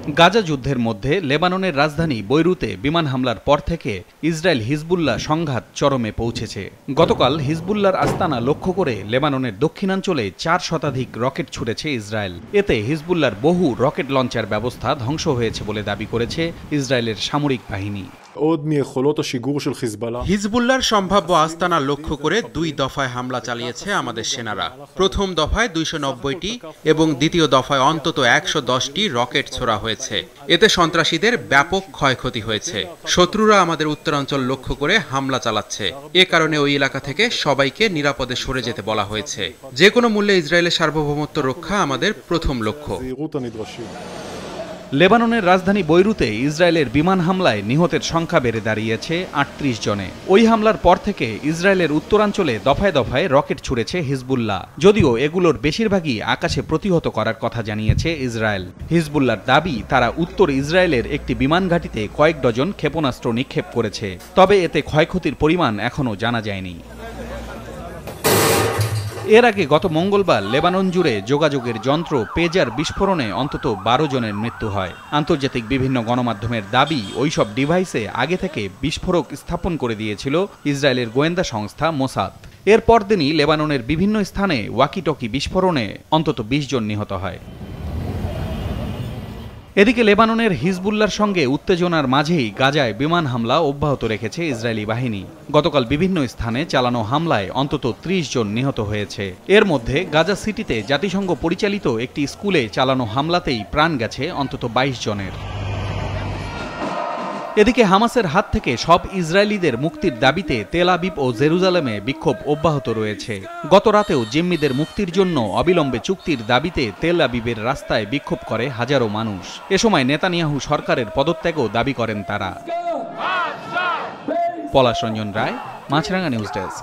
গাজা যুদ্ধের মধ্যে লেবাননের রাজধানী বৈরুতে বিমান হামলার পর থেকে ইসরায়েল হিজবুল্লাহ সংঘাত চরমে পৌঁছেছে। গতকাল হিজবুল্লাহর আস্তানা লক্ষ্য করে লেবাননের দক্ষিণাঞ্চলে 4 শতাধিক রকেট ছুড়েছে ইসরায়েল। এতে হিজবুল্লাহর বহু রকেট লঞ্চার ব্যবস্থা ধ্বংস হয়েছে বলে দাবি করেছে ইসরায়েলের সামরিক বাহিনী। হিজবুল্লাহর সম্ভাব্য আস্তানা লক্ষ্য করে 2 দফায় হামলা চালিয়েছে আমাদের সেনারা। প্রথম দফায় 290টি এবং দ্বিতীয় দফায় অন্তত 110টি রকেট ছোড়া হয়েছে। এতে সন্ত্রাসীদের ব্যাপক ক্ষয়ক্ষতি হয়েছে। শত্রুরা আমাদের উত্তরাঞ্চল লক্ষ্য করে হামলা চালাচ্ছে। এ কারণে ওই এলাকা থেকে সবাইকে নিরাপদে সরে যেতে বলা হয়েছে। যে কোনো মূল্যে ইসরায়েলের সার্বভৌমত্ব রক্ষা আমাদের প্রথম লক্ষ্য। লেবাননের রাজধানী বৈরুতে ইসরায়েলের বিমান হামলায় নিহতের সংখ্যা বেড়ে দাঁড়িয়েছে 38 জনে। ওই হামলার পর থেকে ইসরায়েলের উত্তরাঞ্চলে দফায় দফায় রকেট ছুড়েছে হিজবুল্লাহ, যদিও এগুলোর বেশিরভাগই আকাশে প্রতিহত করার কথা জানিয়েছে ইসরায়েল। হিজবুল্লাহর দাবি, তারা উত্তর ইসরায়েলের একটি বিমান ঘাঁটিতে কয়েক ডজন ক্ষেপণাস্ত্র নিক্ষেপ করেছে, তবে এতে ক্ষয়ক্ষতির পরিমাণ এখনও জানা যায়নি। এর আগে গত মঙ্গলবার লেবানন জুড়ে যোগাযোগের যন্ত্র পেজার বিস্ফোরণে অন্তত 12 জনের মৃত্যু হয়। আন্তর্জাতিক বিভিন্ন গণমাধ্যমের দাবি, ওইসব ডিভাইসে আগে থেকে বিস্ফোরক স্থাপন করে দিয়েছিল ইসরায়েলের গোয়েন্দা সংস্থা মোসাদ। এর পরদিনই লেবাননের বিভিন্ন স্থানে ওয়াকিটকি বিস্ফোরণে অন্তত 20 জন নিহত হয়। এদিকে লেবাননের হিজবুল্লাহর সঙ্গে উত্তেজনার মাঝেই গাজায় বিমান হামলা অব্যাহত রেখেছে ইসরায়েলি বাহিনী। গতকাল বিভিন্ন স্থানে চালানো হামলায় অন্তত 30 জন নিহত হয়েছে। এর মধ্যে গাজা সিটিতে জাতিসংঘ পরিচালিত একটি স্কুলে চালানো হামলাতেই প্রাণ গেছে অন্তত 22 জনের। এদিকে হামাসের হাত থেকে সব ইসরায়েলিদের মুক্তির দাবিতে তেল আবিব ও জেরুজালেমে বিক্ষোভ অব্যাহত রয়েছে। গত রাতেও জিম্মিদের মুক্তির জন্য অবিলম্বে চুক্তির দাবিতে তেল আবিবের রাস্তায় বিক্ষোভ করে হাজারো মানুষ। এ সময় নেতানিয়াহু সরকারের পদত্যাগও দাবি করেন তারা। পলাশ রঞ্জন রায়, মাছরাঙা নিউজ ডেস্ক।